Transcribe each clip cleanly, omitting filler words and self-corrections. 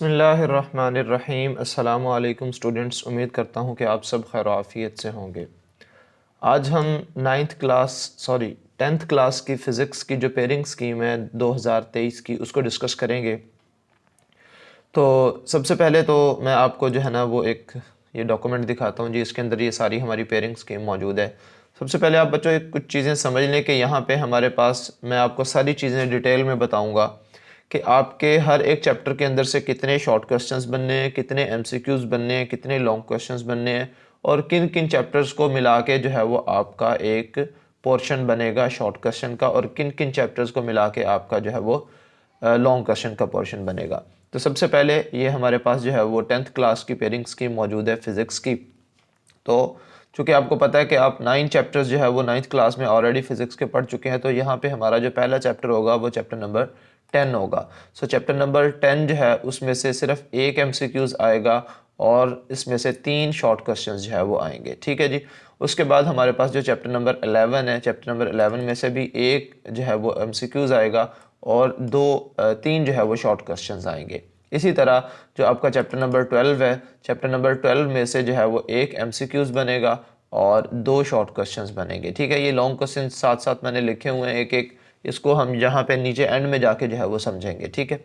बिस्मिल्लाहिर्रहमानिर्रहीम। अस्सलामु अलैकुम स्टूडेंट्स, उम्मीद करता हूँ कि आप सब खैर आफ़ियत से होंगे। आज हम 10th क्लास की फ़िज़िक्स की जो पेयरिंग स्कीम है 2023 की उसको डिस्कस करेंगे। तो सबसे पहले तो मैं आपको जो है ना वो एक ये डॉक्यूमेंट दिखाता हूँ जी। इसके अंदर ये सारी हमारी पेयरिंग स्कीम मौजूद है। सबसे पहले आप बच्चों एक कुछ चीज़ें समझ लें कि यहाँ पे हमारे पास मैं आपको सारी चीज़ें डिटेल में बताऊँगा कि आपके हर एक चैप्टर के अंदर से कितने शॉर्ट क्वेश्चंस बनने हैं, कितने एमसीक्यूज़ बनने हैं, कितने लॉन्ग क्वेश्चंस बनने हैं और किन किन चैप्टर्स को मिला के जो है वो आपका एक पोर्शन बनेगा शॉर्ट क्वेश्चन का और किन किन चैप्टर्स को मिला के आपका जो है वो लॉन्ग क्वेश्चन का पोर्शन बनेगा। तो सबसे पहले ये हमारे पास जो है वो 10th क्लास की पेयरिंग स्कीम मौजूद है फ़िज़िक्स की। तो चूँकि आपको पता है कि आप 9 चैप्टर्स जो है वो 9th क्लास में ऑलरेडी फ़िज़िक्स के पढ़ चुके हैं, तो यहाँ पे हमारा जो पहला चैप्टर होगा वो चैप्टर नंबर 10 होगा। सो चैप्टर नंबर 10 जो है उसमें से सिर्फ एक एमसीक्यूज़ आएगा और इसमें से 3 शॉर्ट क्वेश्चंस जो है वो आएंगे। ठीक है जी। उसके बाद हमारे पास जो चैप्टर नंबर 11 है, चैप्टर नंबर 11 में से भी एक जो है वो एमसीक्यूज़ आएगा और 3 जो है वो शॉर्ट क्वेश्चंस आएंगे। इसी तरह जो आपका चैप्टर नंबर 12 है, चैप्टर नंबर 12 में से जो है वो एक एमसीक्यूज़ बनेगा और 2 शॉर्ट क्वेश्चंस बनेंगे। ठीक है, ये लॉन्ग क्वेश्चन साथ साथ मैंने लिखे हुए हैं एक एक, इसको हम यहाँ पे नीचे एंड में जाके जो है वो समझेंगे। ठीक है।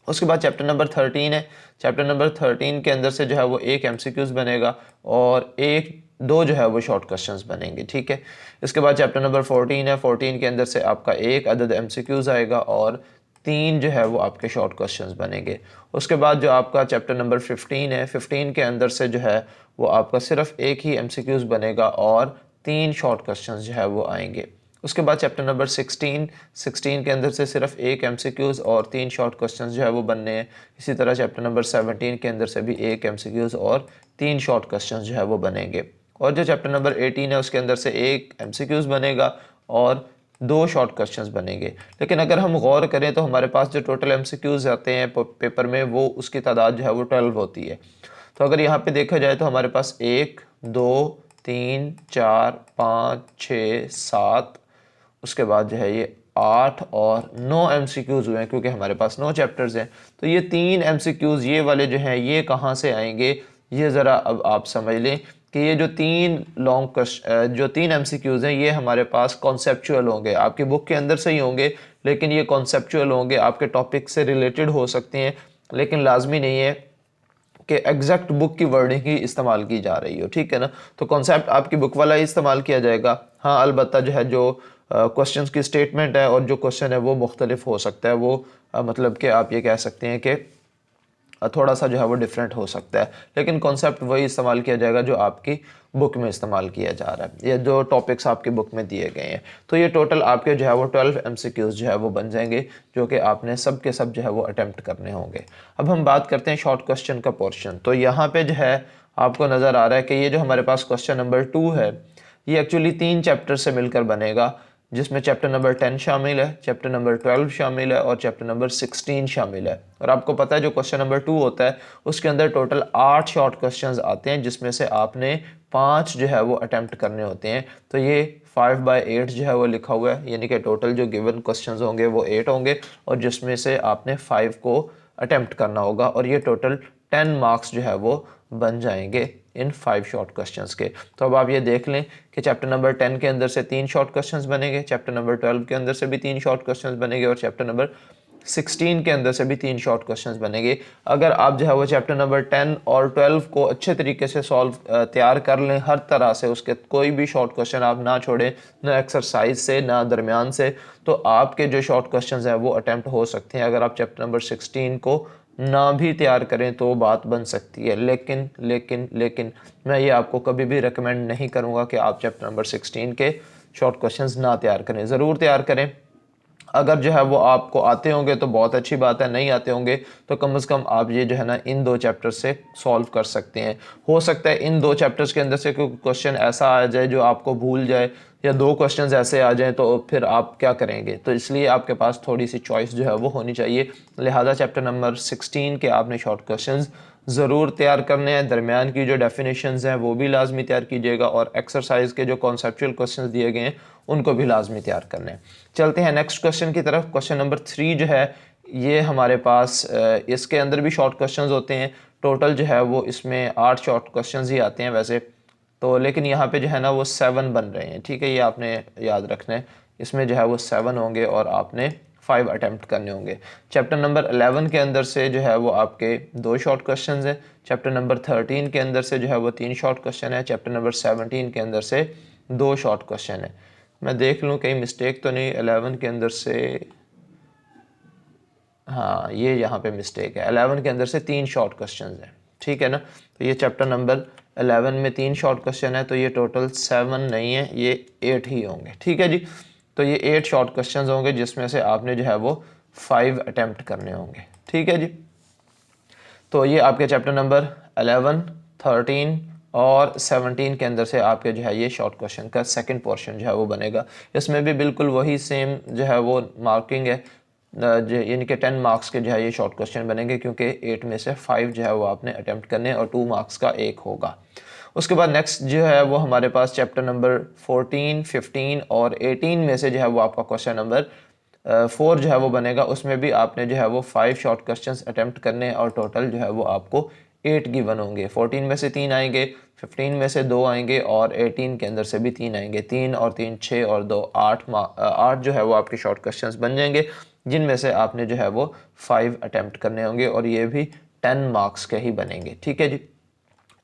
उसके बाद चैप्टर नंबर 13 है। चैप्टर नंबर 13 के अंदर से जो है वो एक एमसीक्यूज़ बनेगा और दो जो है वो शॉर्ट क्वेश्चंस बनेंगे। ठीक है। इसके बाद चैप्टर नंबर 14 है। 14 के अंदर से आपका एक अदद एमसीक्यूज़ आएगा और 3 जो है वो आपके शॉर्ट क्वेश्चंस बनेंगे। उसके बाद जो आपका चैप्टर नंबर 15 है, 15 के अंदर से जो है वो आपका सिर्फ एक ही एमसीक्यूज़ बनेगा और 3 शॉर्ट क्वेश्चंस जो है वो आएंगे। उसके बाद चैप्टर नंबर 16 के अंदर से सिर्फ एक एमसीक्यूज़ और 3 शॉर्ट क्वेश्चंस जो है वो बनने हैं। इसी तरह चैप्टर नंबर 17 के अंदर से भी एक एमसीक्यूज़ और 3 शॉर्ट क्वेश्चंस जो है वो बनेंगे। और जो चैप्टर नंबर 18 है उसके अंदर से एक एमसीक्यूज़ बनेगा और 2 शॉर्ट क्वेश्चंस बनेंगे। लेकिन अगर हम गौर करें तो हमारे पास जो टोटल एमसीक्यूज़ आते हैं पेपर में वो उसकी तादाद जो है वो 12 होती है। तो अगर यहाँ पे देखा जाए तो हमारे पास 1 2 3 4 5 6 7, उसके बाद जो है ये 8 और 9 एमसीक्यूज़ हुए हैं क्योंकि हमारे पास 9 चैप्टर्स हैं। तो ये 3 एमसीक्यूज़ ये वाले जो हैं ये कहाँ से आएंगे, ये ज़रा अब आप समझ लें कि ये जो 3 एमसीक्यूज़ हैं ये हमारे पास कॉन्सेप्चुअल होंगे, आपकी बुक के अंदर से ही होंगे, लेकिन ये कॉन्सेप्चुअल होंगे, आपके टॉपिक से रिलेटेड हो सकते हैं, लेकिन लाजमी नहीं है कि एग्जैक्ट बुक की वर्डिंग ही इस्तेमाल की जा रही हो। ठीक है ना। तो कॉन्सेप्ट आपकी बुक वाला ही इस्तेमाल किया जाएगा। हाँ, अलबत्ता जो है जो क्वेश्चंस की स्टेटमेंट है और जो क्वेश्चन है वो मुख्तलिफ हो सकता है, वो मतलब कि आप ये कह सकते हैं कि थोड़ा सा जो है वो डिफरेंट हो सकता है, लेकिन कॉन्सेप्ट वही इस्तेमाल किया जाएगा जो आपकी बुक में इस्तेमाल किया जा रहा है, ये जो टॉपिक्स आपकी बुक में दिए गए हैं। तो ये टोटल आपके जो है वो 12 एमसीक्यूज़ जो है वो बन जाएंगे, जो कि आपने सब के सब जो है वो अटैम्प्ट करने होंगे। अब हम बात करते हैं शॉर्ट क्वेश्चन का पोर्शन। तो यहाँ पे जो है आपको नज़र आ रहा है कि ये जो हमारे पास क्वेश्चन नंबर 2 है ये एक्चुअली 3 चैप्टर से मिलकर बनेगा, जिसमें चैप्टर नंबर 10 शामिल है, चैप्टर नंबर 12 शामिल है और चैप्टर नंबर 16 शामिल है। और आपको पता है जो क्वेश्चन नंबर 2 होता है उसके अंदर टोटल 8 शॉर्ट क्वेश्चंस आते हैं, जिसमें से आपने 5 जो है वो अटैम्प्ट करने होते हैं। तो ये 5/8 जो है वो लिखा हुआ है, यानी कि टोटल जो गिवन क्वेश्चंस होंगे वो 8 होंगे और जिसमें से आपने 5 को अटैम्प्ट करना होगा और ये टोटल 10 मार्क्स जो है वो बन जाएंगे इन 5 शॉर्ट क्वेश्चंस के। तो अब आप ये देख लें कि चैप्टर नंबर 10 के अंदर से 3 शॉर्ट क्वेश्चंस बनेंगे, चैप्टर नंबर 12 के अंदर से भी 3 शॉर्ट क्वेश्चंस बनेंगे और चैप्टर नंबर 16 के अंदर से भी 3 शॉर्ट क्वेश्चंस बनेंगे। अगर आप जो है वो चैप्टर नंबर 10 और 12 को अच्छे तरीके से तैयार कर लें हर तरह से, उसके कोई भी शॉर्ट क्वेश्चन आप ना छोड़ें, ना एक्सरसाइज से ना दरमियान से, तो आपके जो शॉर्ट क्वेश्चन हैं वो अटैम्प्ट हो सकते हैं। अगर आप चैप्टर नंबर 16 को ना भी तैयार करें तो बात बन सकती है, लेकिन मैं ये आपको कभी भी रिकमेंड नहीं करूँगा कि आप चैप्टर नंबर 16 के शॉर्ट क्वेश्चंस ना तैयार करें। ज़रूर तैयार करें। अगर जो है वो आपको आते होंगे तो बहुत अच्छी बात है, नहीं आते होंगे तो कम से कम आप ये जो है ना इन 2 चैप्टर से सॉल्व कर सकते हैं। हो सकता है इन 2 चैप्टर्स के अंदर से कोई क्वेश्चन ऐसा आ जाए जो आपको भूल जाए, या 2 क्वेश्चंस ऐसे आ जाएं तो फिर आप क्या करेंगे। तो इसलिए आपके पास थोड़ी सी चॉइस जो है वो होनी चाहिए। लिहाजा चैप्टर नंबर 16 के आपने शॉर्ट क्वेश्चंस ज़रूर तैयार करने हैं। दरमियान की जो डेफिनेशंस हैं वो भी लाजमी तैयार कीजिएगा और एक्सरसाइज के जो कॉन्सेप्चुअल क्वेश्चंस दिए गए हैं उनको भी लाजमी तैयार करने हैं। चलते हैं नेक्स्ट क्वेश्चन की तरफ। क्वेश्चन नंबर 3 जो है ये हमारे पास इसके अंदर भी शॉर्ट क्वेश्चंस होते हैं। टोटल जो है वो इसमें 8 शॉर्ट क्वेश्चंस ही आते हैं वैसे तो, लेकिन यहाँ पे जो है ना वो 7 बन रहे हैं। ठीक है, ये आपने याद रखना है, इसमें जो है वो 7 होंगे और आपने 5 अटैम्प्ट करने होंगे। चैप्टर नंबर 11 के अंदर से जो है वो आपके 2 शॉर्ट क्वेश्चंस हैं। चैप्टर नंबर 13 के अंदर से जो है वो 3 शॉर्ट क्वेश्चन है। चैप्टर नंबर 17 के अंदर से 2 शॉर्ट क्वेश्चन है। मैं देख लूँ कहीं मिस्टेक तो नहीं। 11 के अंदर से, हाँ ये यहाँ पे मिस्टेक है, 11 के अंदर से 3 शॉर्ट क्वेश्चन हैं। ठीक है ना, तो ये चैप्टर नंबर 11 में 3 शॉर्ट क्वेश्चन है, तो ये टोटल 7 नहीं है, ये 8 ही होंगे। ठीक है जी, तो ये 8 शॉर्ट क्वेश्चन होंगे जिसमें से आपने जो है वो 5 अटैम्प्ट करने होंगे। ठीक है जी, तो ये आपके चैप्टर नंबर 11, 13 और 17 के अंदर से आपके जो है ये शॉर्ट क्वेश्चन का सेकंड पोर्शन जो है वो बनेगा। इसमें भी बिल्कुल वही सेम जो है वो मार्किंग है, यानी कि 10 मार्क्स के जो है ये शॉर्ट क्वेश्चन बनेंगे, क्योंकि 8 में से 5 जो है वो आपने अटैम्प्ट करने और 2 मार्क्स का एक होगा। उसके बाद नेक्स्ट जो है वो हमारे पास चैप्टर नंबर 14, 15 और 18 में से जो है वो आपका क्वेश्चन नंबर 4 जो है वो बनेगा। उसमें भी आपने जो है वो 5 शॉर्ट क्वेश्चंस अटैम्प्ट करने और टोटल जो है वो आपको 8 गिवन होंगे। 14 में से 3 आएंगे, 15 में से 2 आएंगे और 18 के अंदर से भी 3 आएंगे। 3 और 3 6 और 2 8 जो है वो आपके शॉर्ट क्वेश्चंस बन जाएंगे, जिनमें से आपने जो है वो 5 अटैम्प्ट करने होंगे और ये भी 10 मार्क्स के ही बनेंगे। ठीक है जी,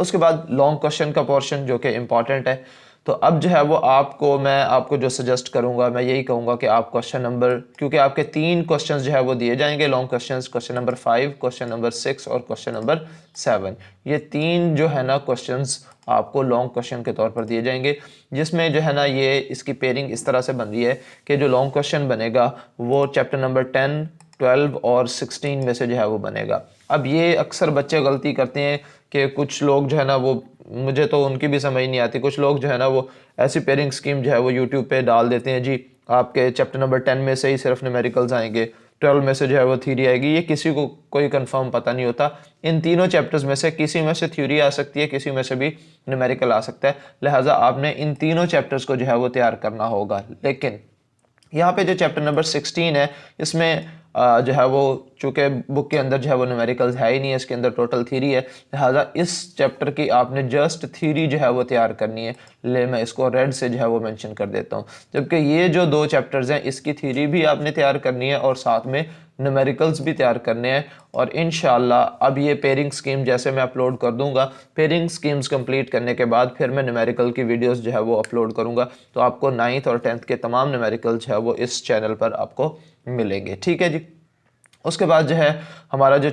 उसके बाद लॉन्ग क्वेश्चन का पोर्शन जो कि इम्पॉर्टेंट है। तो अब जो है वो मैं आपको जो सजेस्ट करूंगा, मैं यही कहूँगा कि आप क्वेश्चन नंबर, क्योंकि आपके 3 क्वेश्चंस जो है वो दिए जाएंगे long questions, question number 5, question number 6 और क्वेश्चन नंबर 7। ये 3 जो है ना क्वेश्चंस आपको लॉन्ग क्वेश्चन के तौर पर दिए जाएंगे, जिसमें जो है ना ये इसकी पेयरिंग इस तरह से बन रही है कि जो लॉन्ग क्वेश्चन बनेगा वो चैप्टर नंबर 10, 12 और 16 में से जो है वो बनेगा। अब ये अक्सर बच्चे गलती करते हैं कि कुछ लोग जो है ना वो, मुझे तो उनकी भी समझ नहीं आती, कुछ लोग जो है ना वो ऐसी पेयरिंग स्कीम जो है वो यूट्यूब पे डाल देते हैं जी, आपके चैप्टर नंबर 10 में से ही सिर्फ न्यूमेरिकल्स आएंगे, 12 में से जो है वो थ्योरी आएगी। ये किसी को कोई कंफर्म पता नहीं होता। इन तीनों चैप्टर्स में से किसी में से थ्योरी आ सकती है, किसी में से भी न्यूमेरिकल आ सकता है, लिहाजा आपने इन तीनों चैप्टर्स को जो है वो तैयार करना होगा। लेकिन यहाँ पे जो चैप्टर नंबर 16 है, इसमें जो है वो चूँकि बुक के अंदर जो है वो न्यूमेरिकल्स है ही नहीं है, इसके अंदर टोटल थ्योरी है, लिहाजा इस चैप्टर की आपने जस्ट थ्योरी जो है वो तैयार करनी है। मैं इसको रेड से जो है वो मेंशन कर देता हूँ। जबकि ये जो 2 चैप्टर्स हैं इसकी थ्योरी भी आपने तैयार करनी है और साथ में न्यूमेरिकल्स भी तैयार करने हैं। और इंशाल्लाह अब ये पेयरिंग स्कीम जैसे मैं अपलोड कर दूंगा, पेयरिंग स्कीम्स कंप्लीट करने के बाद फिर मैं न्यूमेरिकल की वीडियोस जो है वो अपलोड करूंगा, तो आपको 9th और 10th के तमाम न्यूमेरिकल जो है वो इस चैनल पर आपको मिलेंगे। ठीक है जी, उसके बाद जो है हमारा जो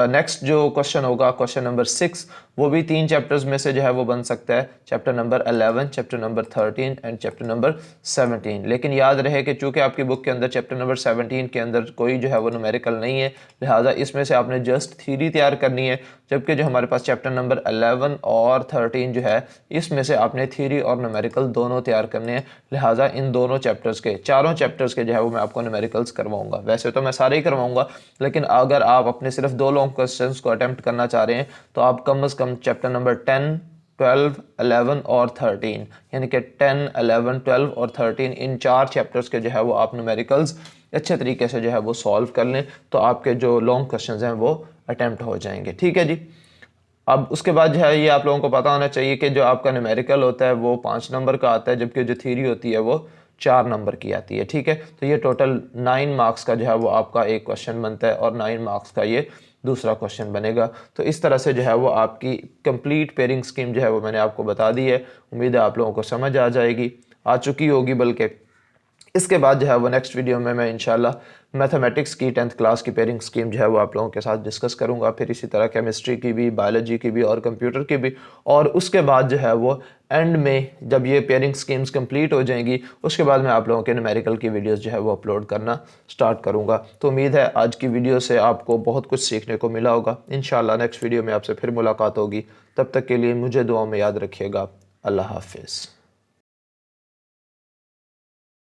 नेक्स्ट जो क्वेश्चन होगा, क्वेश्चन नंबर 6, वो भी 3 चैप्टर्स में से जो है वो बन सकता है, chapter number 11, chapter number 13 and chapter number 17। लेकिन याद रहे कि चूंकि आपकी बुक के अंदर चैप्टर नंबर 17 के अंदर कोई जो है वो न्यूमेरिकल नहीं है, लिहाजा इसमें से आपने जस्ट थ्योरी तैयार करनी है। जबकि जो हमारे पास चैप्टर नंबर 11 और 13 जो है, इसमें से आपने थ्योरी और न्यूमेरिकल दोनों तैयार करने हैं। लिहाजा इन दोनों चैप्टर्स के, चारों चैप्टर्स के जो है वो मैं आपको न्यूमेरिकल्स करवाऊंगा। वैसे तो मैं सारे ही करवाऊंगा, लेकिन अगर आप अपने सिर्फ 2 लॉन्ग क्वेश्चंस को अटेम्प्ट करना चाह रहे हैं तो आप कम से कम चैप्टर नंबर 10, 12, 11 और 13, यानी कि 10, 11, 12 और 13, इन 4 चैप्टर्स के जो है वो आप न्यूमेरिकल्स अच्छे तरीके से जो है वो सॉल्व कर लें, तो आपके जो लॉन्ग क्वेश्चंस हैं वो अटेम्प्ट हो जाएंगे। ठीक है जी, अब उसके बाद जो है ये आप लोगों को पता होना चाहिए कि जो आपका न्यूमेरिकल होता है वो 5 नंबर का आता है, जबकि जो थ्योरी होती है वो 4 नंबर की आती है। ठीक है, तो ये टोटल 9 मार्क्स का जो है वो आपका एक क्वेश्चन बनता है और 9 मार्क्स का ये दूसरा क्वेश्चन बनेगा। तो इस तरह से जो है वो आपकी कंप्लीट पेयरिंग स्कीम जो है वो मैंने आपको बता दी है। उम्मीद है आप लोगों को समझ आ चुकी होगी। बल्कि इसके बाद जो है वो नेक्स्ट वीडियो में मैं इंशाल्लाह मैथमेटिक्स की 10th क्लास की पेयरिंग स्कीम जो है वो आप लोगों के साथ डिस्कस करूंगा, फिर इसी तरह केमिस्ट्री की भी, बायोलॉजी की भी और कंप्यूटर की भी। और उसके बाद जो है वो एंड में जब ये पेयरिंग स्कीम्स कंप्लीट हो जाएंगी, उसके बाद मैं आप लोगों के न्यूमेरिकल की वीडियोस जो है वो अपलोड करना स्टार्ट करूँगा। तो उम्मीद है आज की वीडियो से आपको बहुत कुछ सीखने को मिला होगा। इंशाल्लाह नेक्स्ट वीडियो में आपसे फिर मुलाकात होगी। तब तक के लिए मुझे दुआ में याद रखिएगा। अल्लाह हाफिज़।